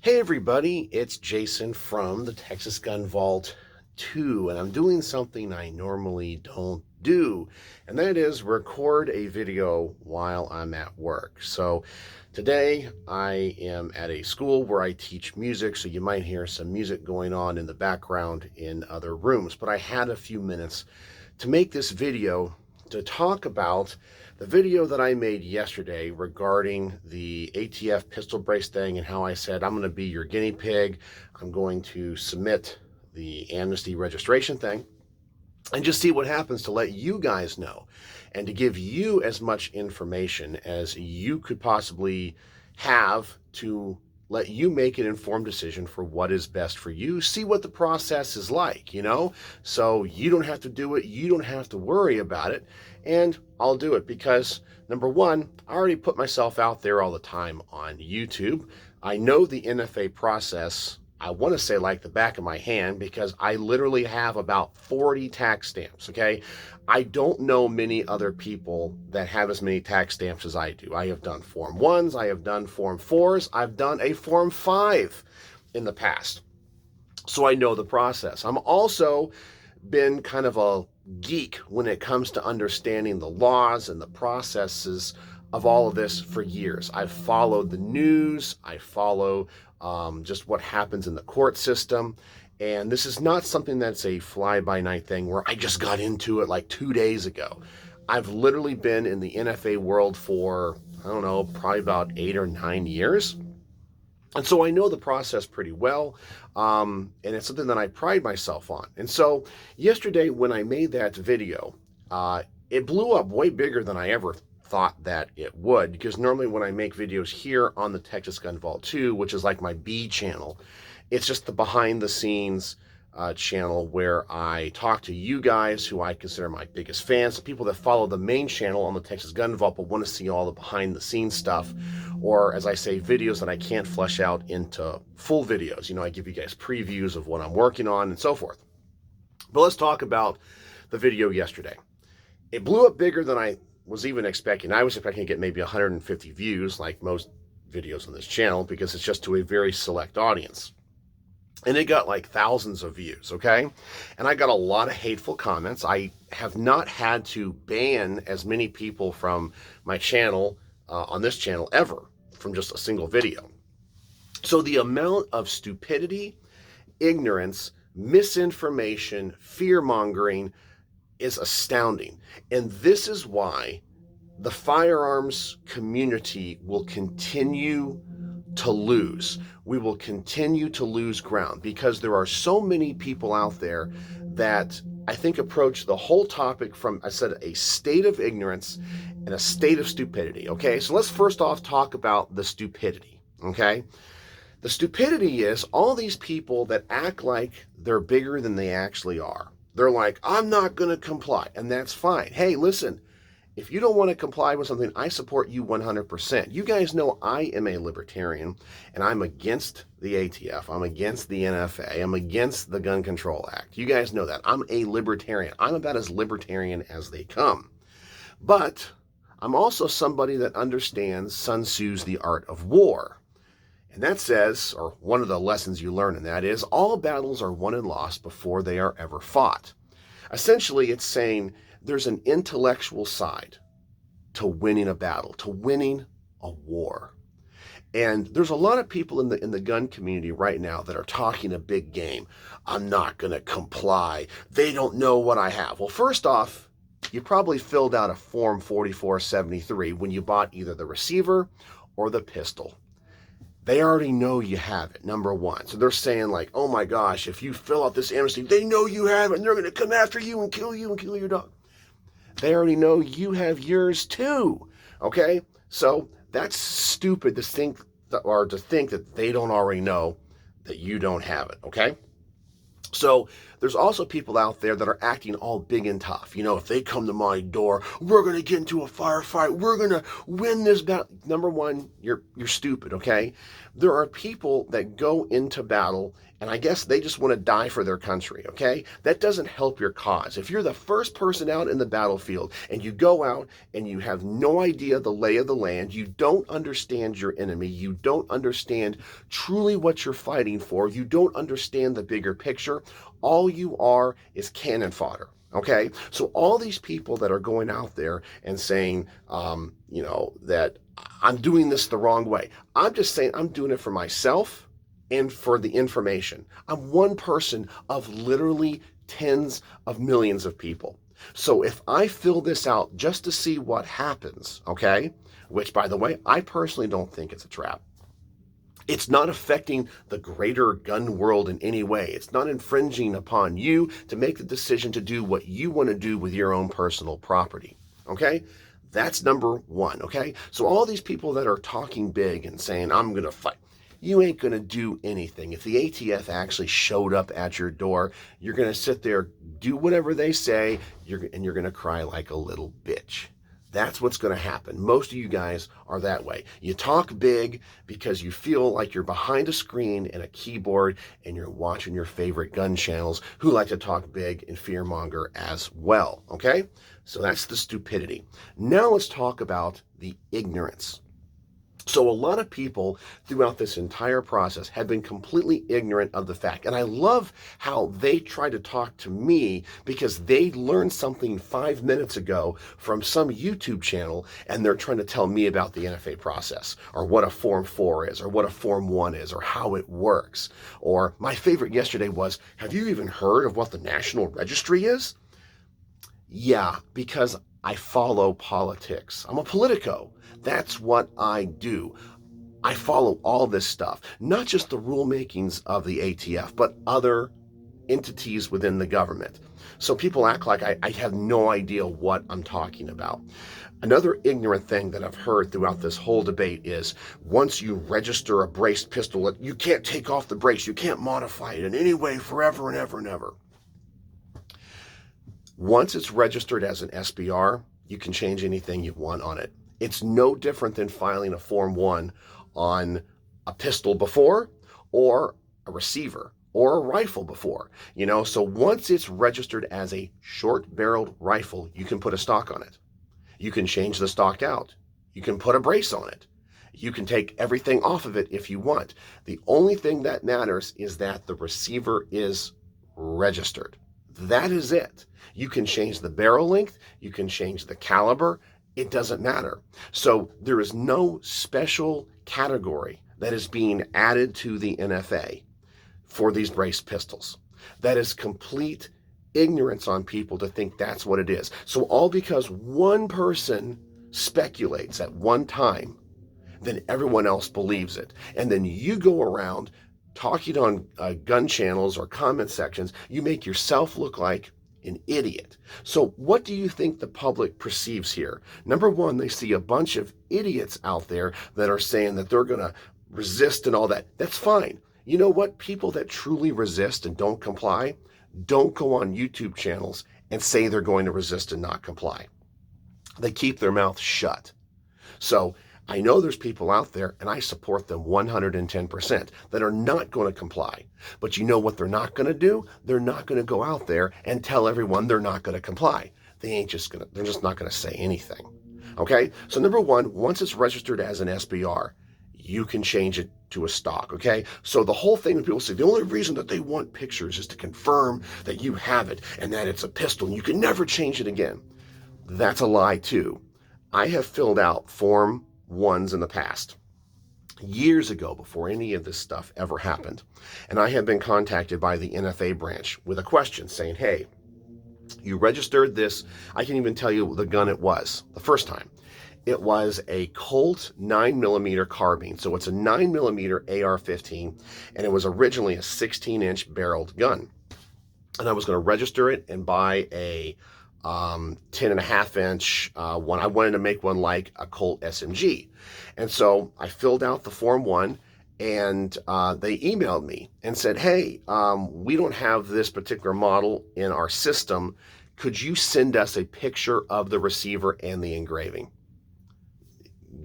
Hey everybody, it's Jason from the Texas Gun Vault 2, and I'm doing something I normally don't do, and that is record a video while I'm at work. So today I am at a school where I teach music, so you might hear some music going on in the background in other rooms, but I had a few minutes to make this video to talk about the video that I made yesterday regarding the ATF pistol brace thing and how I said, I'm going to be your guinea pig. I'm going to submit the amnesty registration thing and just see what happens to let you guys know and to give you as much information as you could possibly have to let you make an informed decision for what is best for you. See what the process is like, so you don't have to do it. You don't have to worry about it. And I'll do it because, number one, I already put myself out there all the time on YouTube. I know the NFA process, I want to say like the back of my hand, because I literally have about 40 tax stamps, okay? I don't know many other people that have as many tax stamps as I do. I have done Form 1s, I have done Form 4s, I've done a Form 5 in the past. So I know the process. I'm also been kind of a geek when it comes to understanding the laws and the processes of all of this for years. I've followed the news, I follow just what happens in the court system. And this is not something that's a fly-by-night thing where I just got into it like 2 days ago. I've literally been in the NFA world for, I don't know, probably about 8 or 9 years. And so I know the process pretty well, and it's something that I pride myself on. And so yesterday when I made that video, it blew up way bigger than I ever thought that it would, because normally when I make videos here on the Texas Gun Vault 2, which is like my B channel, it's just the behind the scenes channel where I talk to you guys who I consider my biggest fans, the people that follow the main channel on the Texas Gun Vault but want to see all the behind the scenes stuff, or as I say, videos that I can't flesh out into full videos. I give you guys previews of what I'm working on and so forth. But let's talk about the video yesterday. It blew up bigger than I was even expecting. I was expecting to get maybe 150 views like most videos on this channel because it's just to a very select audience. And it got like thousands of views, okay? And I got a lot of hateful comments. I have not had to ban as many people from my channel, on this channel, ever, from just a single video. So the amount of stupidity, ignorance, misinformation, fear-mongering is astounding. And this is why the firearms community will continue to lose. We will continue to lose ground because there are so many people out there that I think approach the whole topic from, I said, a state of ignorance and a state of stupidity. Okay, so let's first off talk about the stupidity. Okay, the stupidity is all these people that act like they're bigger than they actually are. They're like, I'm not going to comply, and that's fine. Hey, listen, if you don't want to comply with something, I support you 100%. You guys know I am a libertarian, and I'm against the ATF. I'm against the NFA. I'm against the Gun Control Act. You guys know that. I'm a libertarian. I'm about as libertarian as they come. But I'm also somebody that understands Sun Tzu's The Art of War. And that says, or one of the lessons you learn in that is, all battles are won and lost before they are ever fought. Essentially, it's saying there's an intellectual side to winning a battle, to winning a war. And there's a lot of people in the gun community right now that are talking a big game. I'm not going to comply. They don't know what I have. Well, first off, you probably filled out a Form 4473 when you bought either the receiver or the pistol. They already know you have it, number one. So they're saying like, oh my gosh, if you fill out this amnesty, they know you have it and they're going to come after you and kill your dog. They already know you have yours too, okay? So that's stupid to think that they don't already know that you don't have it, okay? So there's also people out there that are acting all big and tough. If they come to my door, we're going to get into a firefight. We're going to win this battle. Number one, you're stupid, okay? There are people that go into battle And I guess they just want to die for their country, okay? That doesn't help your cause. If you're the first person out in the battlefield and you go out and you have no idea the lay of the land, you don't understand your enemy, you don't understand truly what you're fighting for, you don't understand the bigger picture, all you are is cannon fodder. Okay, so all these people that are going out there and saying, that I'm doing this the wrong way. I'm just saying I'm doing it for myself and for the information. I'm one person of literally tens of millions of people. So if I fill this out just to see what happens, okay, which by the way, I personally don't think it's a trap. It's not affecting the greater gun world in any way. It's not infringing upon you to make the decision to do what you want to do with your own personal property. Okay? That's number one. Okay? So all these people that are talking big and saying, I'm going to fight, you ain't going to do anything. If the ATF actually showed up at your door, you're going to sit there, do whatever they say, and you're going to cry like a little bitch. That's what's going to happen. Most of you guys are that way. You talk big because you feel like you're behind a screen and a keyboard and you're watching your favorite gun channels who like to talk big and fearmonger as well. Okay? So that's the stupidity. Now let's talk about the ignorance. So a lot of people throughout this entire process have been completely ignorant of the fact. And I love how they try to talk to me because they learned something 5 minutes ago from some YouTube channel and they're trying to tell me about the NFA process or what a Form 4 is or what a Form 1 is or how it works. Or my favorite yesterday was, have you even heard of what the National Registry is? Yeah, because I follow politics. I'm a politico. That's what I do. I follow all this stuff, not just the rulemakings of the ATF, but other entities within the government. So people act like I have no idea what I'm talking about. Another ignorant thing that I've heard throughout this whole debate is once you register a braced pistol, you can't take off the brace. You can't modify it in any way forever and ever and ever. Once it's registered as an SBR, you can change anything you want on it. It's no different than filing a Form 1 on a pistol before or a receiver or a rifle before. So once it's registered as a short-barreled rifle, you can put a stock on it. You can change the stock out. You can put a brace on it. You can take everything off of it if you want. The only thing that matters is that the receiver is registered. That is it. You can change the barrel length. You can change the caliber. It doesn't matter. So there is no special category that is being added to the NFA for these braced pistols. That is complete ignorance on people to think that's what it is. So all because one person speculates at one time, then everyone else believes it. And then you go around talking on gun channels or comment sections, you make yourself look like an idiot. So what do you think the public perceives here? Number one, they see a bunch of idiots out there that are saying that they're going to resist and all that. That's fine. You know what? People that truly resist and don't comply don't go on YouTube channels and say they're going to resist and not comply. They keep their mouth shut. So I know there's people out there, and I support them 110%, that are not going to comply. But you know what they're not going to do? They're not going to go out there and tell everyone they're not going to comply. They're just not going to say anything. Okay? So number one, once it's registered as an SBR, you can change it to a stock. Okay? So the whole thing when people say the only reason that they want pictures is to confirm that you have it and that it's a pistol and you can never change it again. That's a lie too. I have filled out Form 1s in the past, years ago, before any of this stuff ever happened. And I have been contacted by the NFA branch with a question saying, hey, you registered this. I can even tell you the gun it was the first time. It was a Colt 9mm carbine. So it's a 9mm AR-15, and it was originally a 16-inch barreled gun. And I was going to register it and buy a 10.5-inch one. I wanted to make one like a Colt SMG. And so I filled out the Form 1, and they emailed me and said, hey, we don't have this particular model in our system. Could you send us a picture of the receiver and the engraving?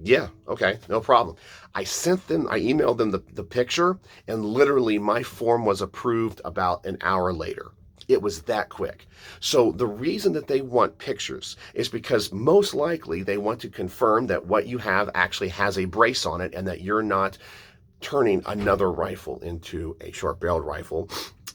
Yeah, okay, no problem. I emailed them the picture, and literally my form was approved about an hour later. It was that quick. So the reason that they want pictures is because most likely they want to confirm that what you have actually has a brace on it and that you're not turning another rifle into a short-barreled rifle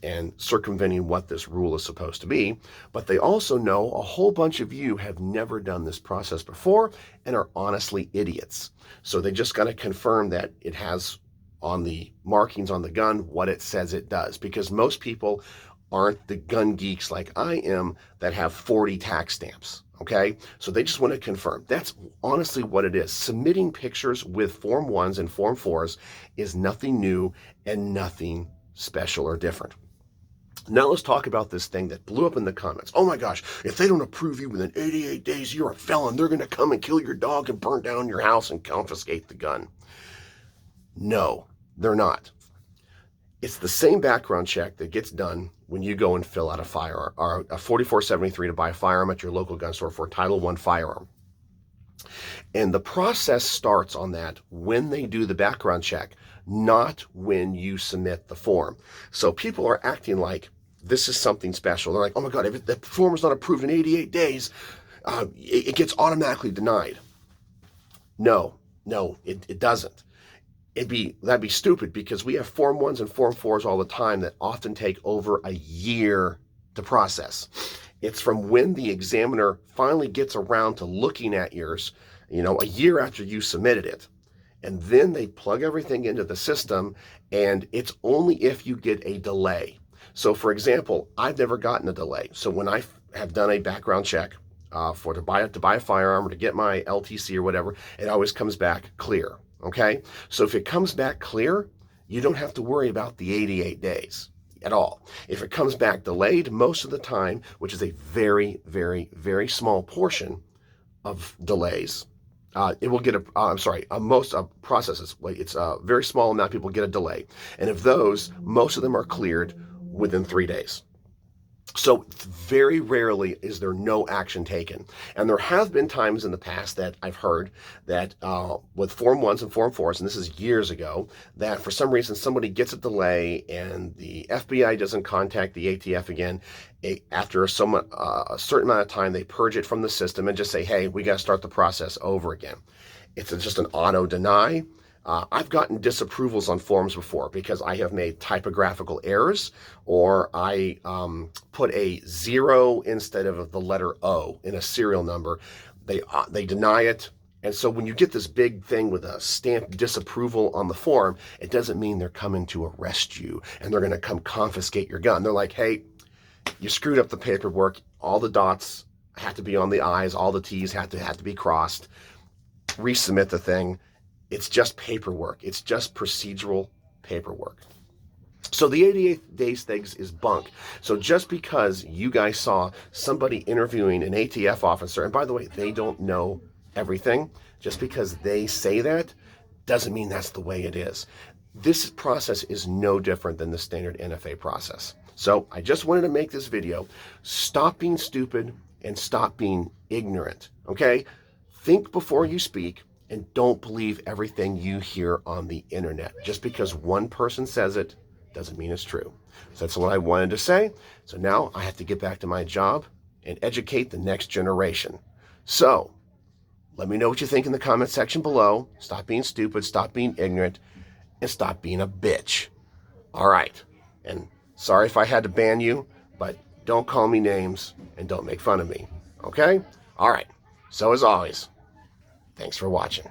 and circumventing what this rule is supposed to be. But they also know a whole bunch of you have never done this process before and are honestly idiots. So they just got to confirm that it has on the markings on the gun what it says it does, because most people aren't the gun geeks like I am that have 40 tax stamps. Okay, so they just want to confirm. That's honestly what it is. Submitting pictures with Form 1s and Form 4s is nothing new and nothing special or different. Now let's talk about this thing that blew up in the comments. Oh my gosh, if they don't approve you within 88 days, you're a felon. They're going to come and kill your dog and burn down your house and confiscate the gun. No, they're not. It's the same background check that gets done when you go and fill out a firearm, or a 4473 to buy a firearm at your local gun store for a Title I firearm. And the process starts on that when they do the background check, not when you submit the form. So people are acting like this is something special. They're like, oh my God, if the form is not approved in 88 days, it gets automatically denied. No, it doesn't. That'd be stupid, because we have Form 1s and Form 4s all the time that often take over a year to process. It's from when the examiner finally gets around to looking at yours, a year after you submitted it. And then they plug everything into the system, and it's only if you get a delay. So for example, I've never gotten a delay. So when I have done a background check to buy a firearm or to get my LTC or whatever, it always comes back clear. Okay, so if it comes back clear, you don't have to worry about the 88 days at all. If it comes back delayed, most of the time, which is a very, very, very small portion of delays, it will get most processes, it's a very small amount of people get a delay. And of those, most of them are cleared within 3 days. So very rarely is there no action taken. And there have been times in the past that I've heard that with Form 1s and Form 4s, and this is years ago, that for some reason somebody gets a delay and the FBI doesn't contact the ATF again. After a certain amount of time, they purge it from the system and just say, hey, we got to start the process over again. It's just an auto deny. I've gotten disapprovals on forms before because I have made typographical errors, or I put a 0 instead of the letter O in a serial number. They deny it. And so when you get this big thing with a stamped disapproval on the form, it doesn't mean they're coming to arrest you and they're going to come confiscate your gun. They're like, hey, you screwed up the paperwork. All the dots have to be on the I's. All the T's have to be crossed. Resubmit the thing. It's just paperwork. It's just procedural paperwork. So the 88 days thing is bunk. So just because you guys saw somebody interviewing an ATF officer, and by the way, they don't know everything, just because they say that doesn't mean that's the way it is. This process is no different than the standard NFA process. So I just wanted to make this video. Stop being stupid and stop being ignorant, okay? Think before you speak. And don't believe everything you hear on the internet. Just because one person says it doesn't mean it's true. So that's what I wanted to say. So now I have to get back to my job and educate the next generation. So let me know what you think in the comment section below. Stop being stupid, stop being ignorant, and stop being a bitch. All right. And sorry if I had to ban you, but don't call me names and don't make fun of me. Okay? All right. So as always, thanks for watching.